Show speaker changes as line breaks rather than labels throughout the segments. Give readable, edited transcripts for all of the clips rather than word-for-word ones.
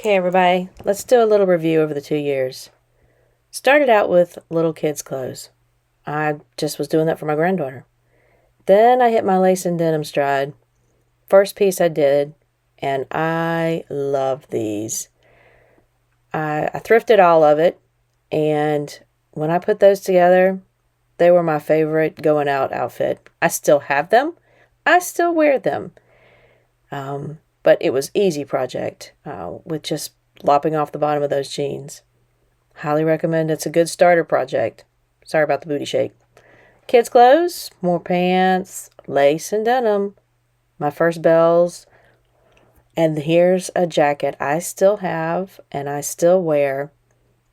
Okay, everybody, let's do a little review over the 2 years. Started out with little kids' clothes. I just was doing that for my granddaughter. Then I hit my lace and denim stride. First piece I did, and I love these. I thrifted all of it, and when I put those together, they were my favorite going out outfit. I still have them. I still wear them. But it was easy project with just lopping off the bottom of those jeans. Highly recommend. It's a good starter project. Sorry about the booty shake. Kids' clothes, more pants, lace and denim. My first bells. And here's a jacket I still have and I still wear.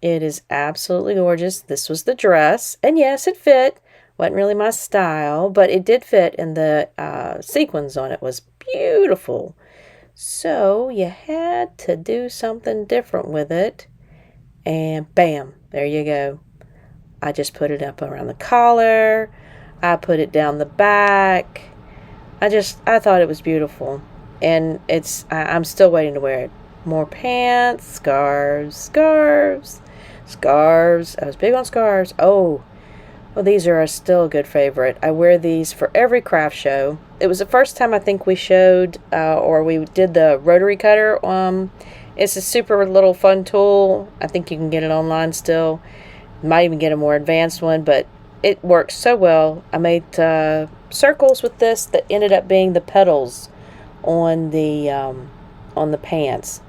It is absolutely gorgeous. This was the dress. And yes, it fit. Wasn't really my style, but it did fit. And the sequins on it was beautiful. So you had to do something different with it. And bam, there you go. I just put it up around the collar. I put it down the back. I thought it was beautiful. And I'm still waiting to wear it. More pants, scarves. I was big on scarves. Oh, well, these are still a good favorite. I wear these for every craft show. It was the first time I think we showed, or we did the rotary cutter. It's a super little fun tool. I think you can get it online still. Might even get a more advanced one, but it works so well. I made circles with this that ended up being the pedals on the pants.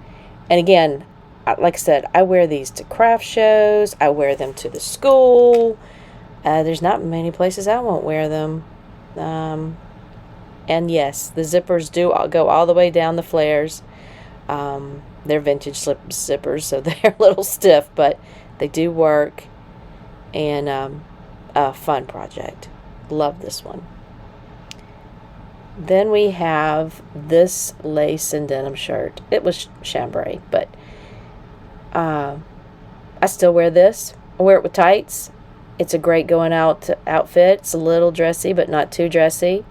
And again, like I said, I wear these to craft shows. I wear them to the school. There's not many places I won't wear them. And yes, the zippers do go all the way down the flares. They're vintage zippers, so they're a little stiff, but they do work. And a fun project. Love this one. Then we have this lace and denim shirt. It was chambray, but I still wear this. I wear it with tights. It's a great going out outfit. It's a little dressy, but not too dressy.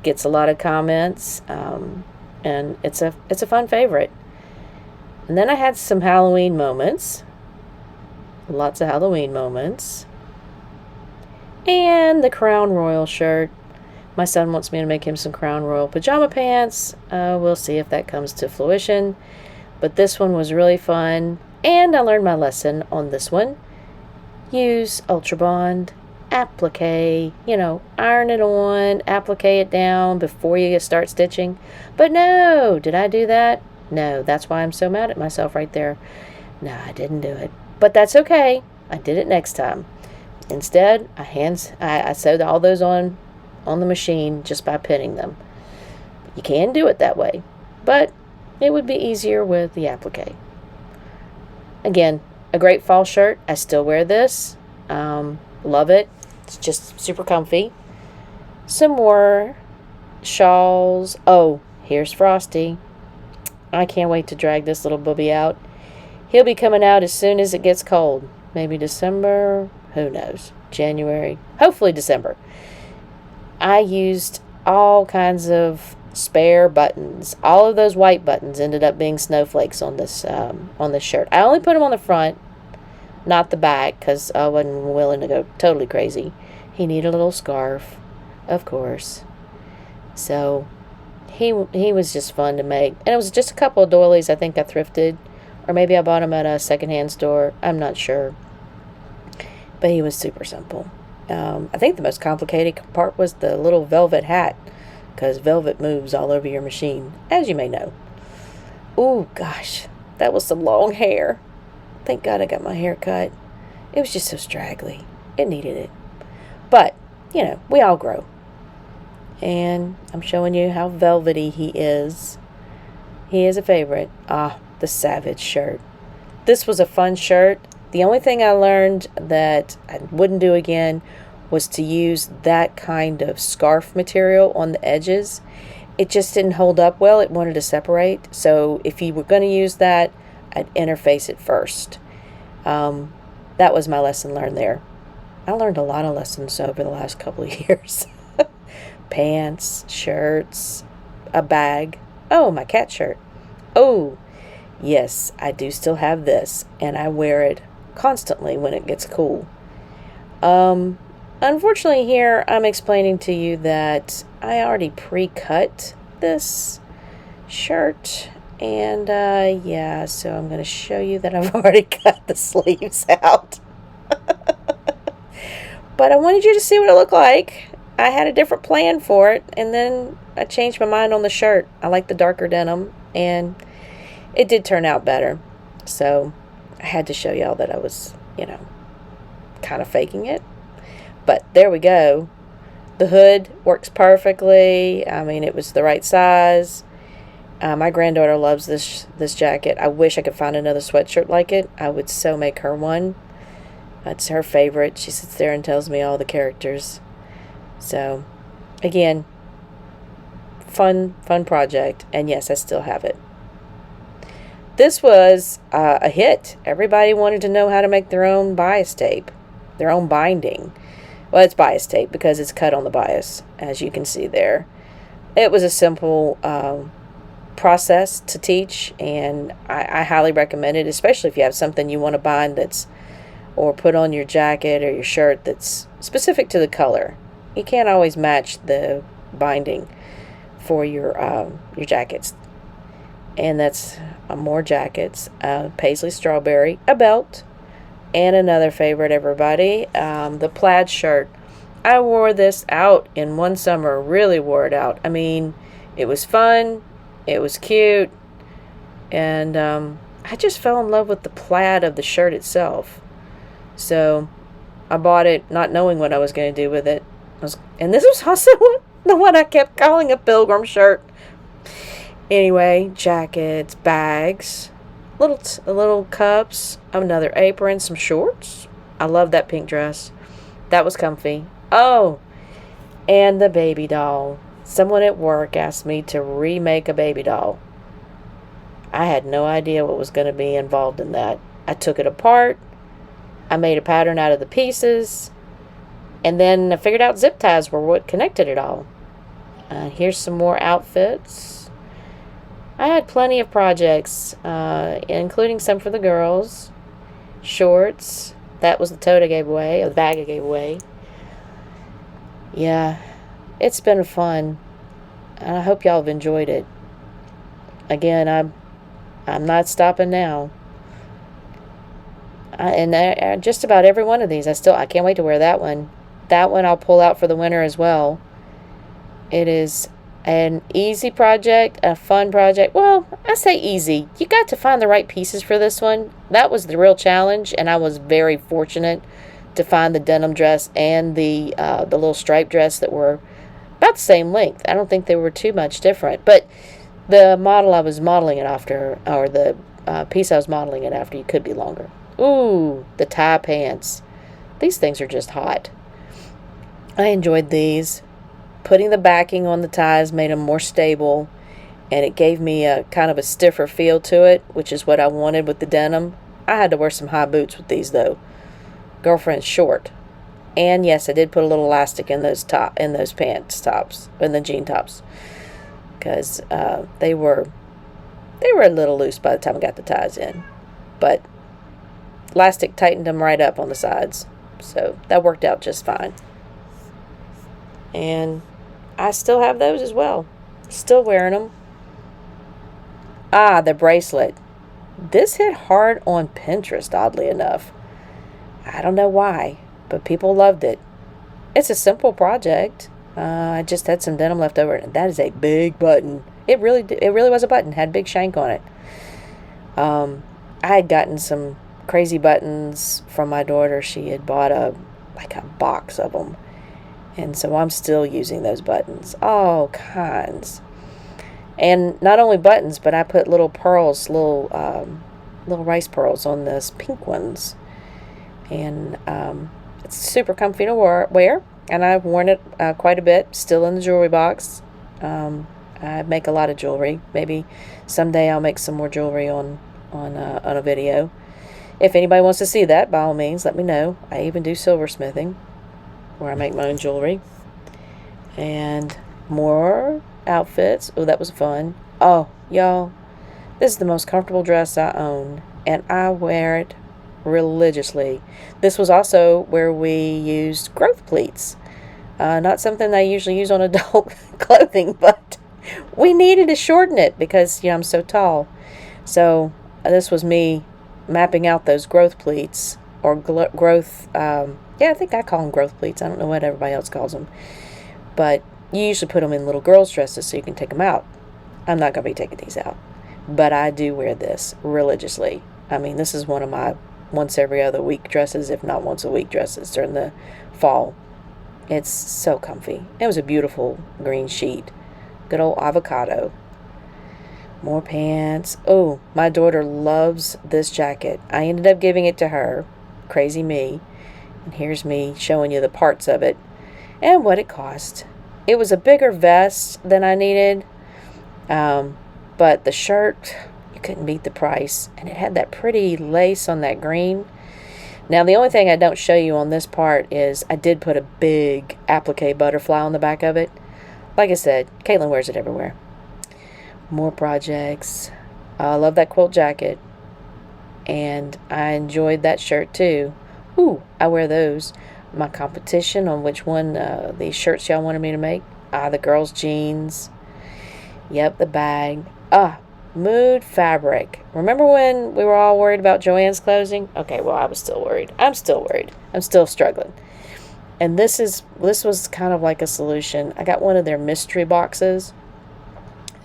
Gets a lot of comments, and it's a fun favorite. And then I had some Halloween moments. Lots of Halloween moments. And the Crown Royal shirt. My son wants me to make him some Crown Royal pajama pants. We'll see if that comes to fruition. But this one was really fun. And I learned my lesson on this one. Use Ultra Bond, applique, iron it on, applique it down before you start stitching. But no, did I do that? No, that's why I'm so mad at myself right there. No, I didn't do it. But that's okay. I did it next time. Instead, I sewed all those on the machine just by pinning them. You can do it that way, but it would be easier with the applique. Again, a great fall shirt. I still wear this. Love it. It's just super comfy. Some more shawls. Oh, here's Frosty. I can't wait to drag this little booby out. He'll be coming out as soon as it gets cold. Maybe December. Who knows? January. Hopefully December. I used all kinds of spare buttons. All of those white buttons ended up being snowflakes on this shirt. I only put them on the front, not the back, because I wasn't willing to go totally crazy. He needed a little scarf, of course. So he was just fun to make. And it was just a couple of doilies I think I thrifted. Or maybe I bought them at a secondhand store. I'm not sure. But he was super simple. I think the most complicated part was the little velvet hat. Because velvet moves all over your machine, as you may know. Ooh, gosh. That was some long hair. Thank God I got my hair cut. It was just so straggly. It needed it. But, we all grow. And I'm showing you how velvety he is. He is a favorite. The Savage shirt. This was a fun shirt. The only thing I learned that I wouldn't do again was to use that kind of scarf material on the edges. It just didn't hold up well. It wanted to separate. So if you were going to use that, I'd interface it first. That was my lesson learned there. I learned a lot of lessons over the last couple of years. Pants, shirts, a bag. Oh, my cat shirt. Oh, Yes, I do still have this, and I wear it constantly when it gets cool. Um, Unfortunately, here I'm explaining to you that I already pre-cut this shirt, and yeah, so I'm going to show you that I've already cut the sleeves out. But I wanted you to see what it looked like. I had a different plan for it, and then I changed my mind on the shirt. I like the darker denim, and it did turn out better. So I had to show y'all that I was, kind of faking it. But there we go. The hood works perfectly. I mean, it was the right size. My granddaughter loves this jacket. I wish I could find another sweatshirt like it. I would so make her one. It's her favorite. She sits there and tells me all the characters. So, again, fun project. And yes, I still have it. This was a hit. Everybody wanted to know how to make their own bias tape, their own binding. Well, it's bias tape because it's cut on the bias, as you can see there. It was a simple process to teach, and I highly recommend it, especially if you have something you want to bind or put on your jacket or your shirt that's specific to the color. You can't always match the binding for your jackets. And that's more jackets, paisley strawberry, a belt, and another favorite, everybody, the plaid shirt. I wore this out in one summer, really wore it out. I mean, it was fun, it was cute, and I just fell in love with the plaid of the shirt itself. So I bought it not knowing what I was going to do with it. And this was also the one I kept calling a pilgrim shirt. Anyway, jackets, bags, little cups, another apron, some shorts. I love that pink dress. That was comfy. Oh, and the baby doll. Someone at work asked me to remake a baby doll. I had no idea what was going to be involved in that. I took it apart. I made a pattern out of the pieces. And then I figured out zip ties were what connected it all. Here's some more outfits. I had plenty of projects, including some for the girls. Shorts. That was the tote I gave away, or the bag I gave away. Yeah, it's been fun. And I hope y'all have enjoyed it. Again, I'm not stopping now. And just about every one of these, I can't wait to wear that one. That one I'll pull out for the winter as well. It is an easy project, a fun project. Well, I say easy. You got to find the right pieces for this one. That was the real challenge, and I was very fortunate to find the denim dress and the little striped dress that were about the same length. I don't think they were too much different. But the model I was modeling it after, or the piece I was modeling it after, could be longer. Ooh, the tie pants. These things are just hot. I enjoyed these. Putting the backing on the ties made them more stable, and it gave me a kind of a stiffer feel to it, which is what I wanted with the denim. I had to wear some high boots with these though. Girlfriend's short. And yes, I did put a little elastic in those pants tops, in the jean tops, because they were a little loose by the time I got the ties in, but elastic tightened them right up on the sides, so that worked out just fine. And I still have those as well. Still wearing them. The bracelet. This hit hard on Pinterest, oddly enough. I don't know why, but people loved it. It's a simple project. I just had some denim left over, and that is a big button. It really was a button. Had a big shank on it. I had gotten some crazy buttons from my daughter. She had bought a box of them. And so I'm still using those buttons. All kinds. And not only buttons, but I put little pearls, little rice pearls on those pink ones. And it's super comfy to wear. And I've worn it quite a bit, still in the jewelry box. I make a lot of jewelry. Maybe someday I'll make some more jewelry on a video. If anybody wants to see that, by all means, let me know. I even do silversmithing, where I make my own jewelry. And more outfits. Oh, that was fun. Oh, y'all, This is the most comfortable dress I own, and I wear it religiously. This was also where we used growth pleats. Not something I usually use on adult clothing, but we needed to shorten it because, I'm so tall. So this was me mapping out those growth pleats or growth. Yeah, I think I call them growth pleats. I don't know what everybody else calls them. But you usually put them in little girls' dresses so you can take them out. I'm not going to be taking these out. But I do wear this religiously. I mean, this is one of my once every other week dresses, if not once a week dresses during the fall. It's so comfy. It was a beautiful green sheet. Good old avocado. More pants. Oh, my daughter loves this jacket. I ended up giving it to her. Crazy me. And here's me showing you the parts of it and what it cost. It was a bigger vest than I needed. But the shirt, you couldn't beat the price. And it had that pretty lace on that green. Now, the only thing I don't show you on this part is I did put a big applique butterfly on the back of it. Like I said, Caitlin wears it everywhere. More projects. I love that quilt jacket. And I enjoyed that shirt too. Ooh, I wear those. My competition on which one, these shirts y'all wanted me to make. The girls' jeans. Yep, the bag. Mood fabric. Remember when we were all worried about Joann's closing? Okay, well, I was still worried. I'm still worried. I'm still struggling. And this was kind of like a solution. I got one of their mystery boxes.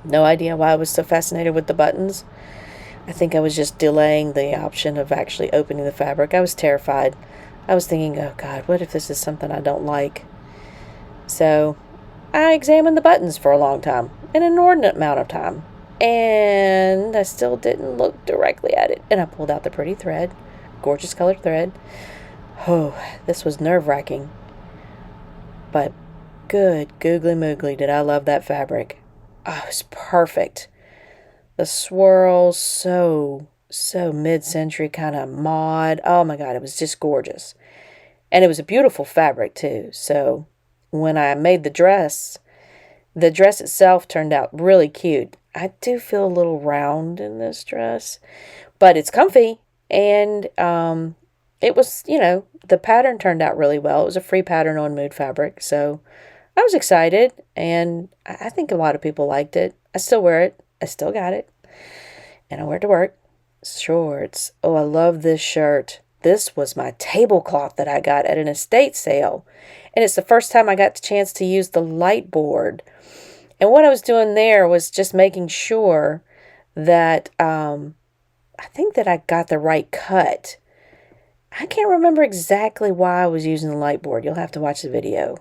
No idea why I was so fascinated with the buttons. I think I was just delaying the option of actually opening the fabric. I was terrified. I was thinking, oh God, what if this is something I don't like? So I examined the buttons for a long time, an inordinate amount of time. And I still didn't look directly at it. And I pulled out the pretty thread, gorgeous colored thread. Oh, this was nerve-wracking. But good googly moogly did I love that fabric. Oh, it was perfect. The swirls, so mid-century kind of mod. Oh my God, it was just gorgeous. And it was a beautiful fabric too. So when I made the dress itself turned out really cute. I do feel a little round in this dress, but it's comfy. And it was, the pattern turned out really well. It was a free pattern on Mood Fabric. So I was excited, and I think a lot of people liked it. I still wear it. I still got it. And I wear it to work. Shorts. Oh, I love this shirt. This was my tablecloth that I got at an estate sale. And it's the first time I got the chance to use the light board. And what I was doing there was just making sure that I think that I got the right cut. I can't remember exactly why I was using the light board. You'll have to watch the video.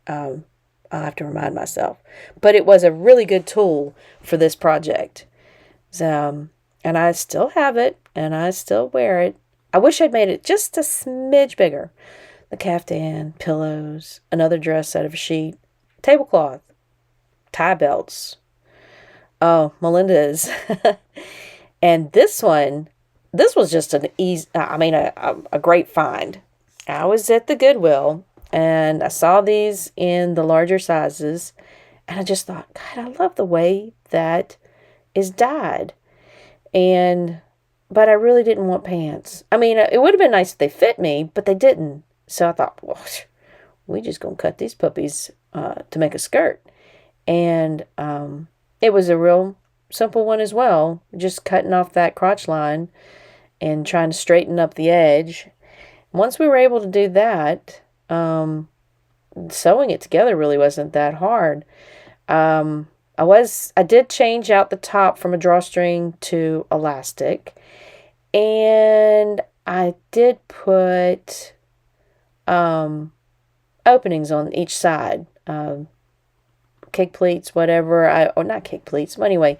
I'll have to remind myself. But it was a really good tool for this project. So, and I still have it, and I still wear it. I wish I'd made it just a smidge bigger. The caftan, pillows, another dress out of a sheet, tablecloth, tie belts. Oh, Melinda's. And this was just a great find. I was at the Goodwill, and I saw these in the larger sizes, and I just thought, God, I love the way that is dyed. But I really didn't want pants. I mean, it would have been nice if they fit me, but they didn't. So I thought, well, we just gonna cut these puppies to make a skirt. And it was a real simple one as well, just cutting off that crotch line and trying to straighten up the edge. Once we were able to do that, sewing it together really wasn't that hard. I did change out the top from a drawstring to elastic, and I did put openings on each side, cake pleats, whatever. Or not cake pleats, but anyway,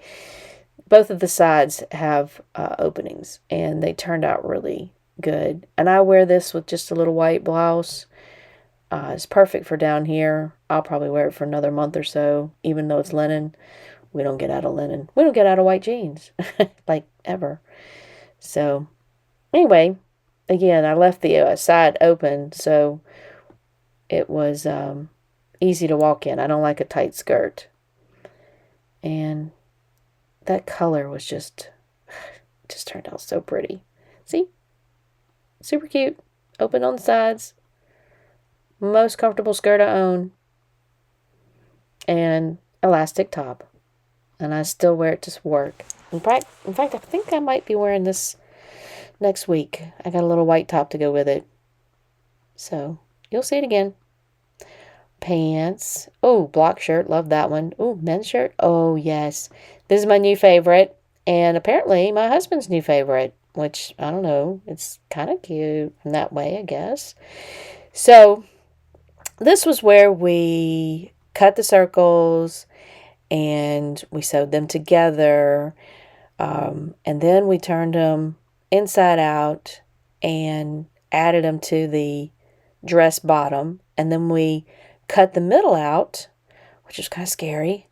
both of the sides have openings, and they turned out really good. And I wear this with just a little white blouse. It's perfect for down here. I'll probably wear it for another month or so, even though it's linen. We don't get out of linen. We don't get out of white jeans, like ever. So, anyway, again, I left the side open, so it was easy to walk in. I don't like a tight skirt. And that color was just Just turned out so pretty. See? Super cute. Open on the sides. Most comfortable skirt I own. And elastic top. And I still wear it to work. In fact, I think I might be wearing this next week. I got a little white top to go with it. So, you'll see it again. Pants. Oh, block shirt. Love that one. Oh, men's shirt. Oh, yes. This is my new favorite. And apparently my husband's new favorite. Which, I don't know. It's kind of cute in that way, I guess. So, this was where we cut the circles and we sewed them together. And then we turned them inside out and added them to the dress bottom. And then we cut the middle out, which was kind of scary.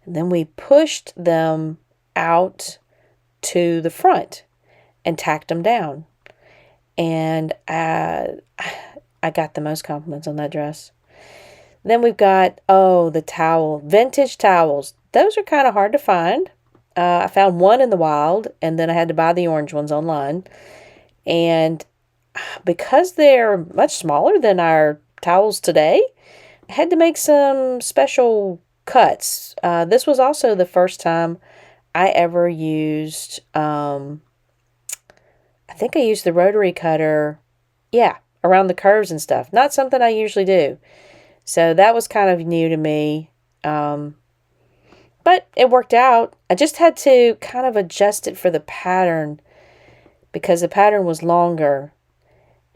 And then we pushed them out to the front and tacked them down. And I got the most compliments on that dress. Then we've got, the towel, vintage towels. Those are kind of hard to find. I found one in the wild, and then I had to buy the orange ones online. And because they're much smaller than our towels today, I had to make some special cuts. This was also the first time I ever used, I think I used the rotary cutter, around the curves and stuff. Not something I usually do. So that was kind of new to me. But it worked out. I just had to kind of adjust it for the pattern because the pattern was longer.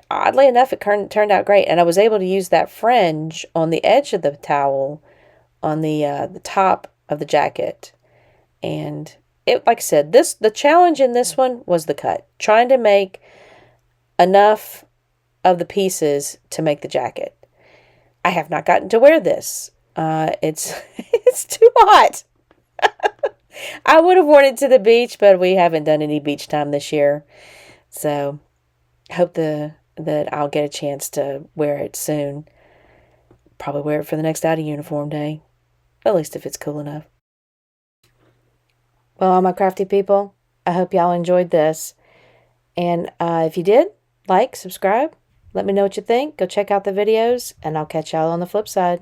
Oddly enough, it turned out great. And I was able to use that fringe on the edge of the towel on the top of the jacket. And it, like I said, the challenge in this one was the cut. Trying to make enough of the pieces to make the jacket. I have not gotten to wear this. It's too hot. I would have worn it to the beach, but we haven't done any beach time this year. So I hope that I'll get a chance to wear it soon. Probably wear it for the next out of uniform day. At least if it's cool enough. Well, all my crafty people, I hope y'all enjoyed this. And if you did, like, subscribe. Let me know what you think. Go check out the videos, and I'll catch y'all on the flip side.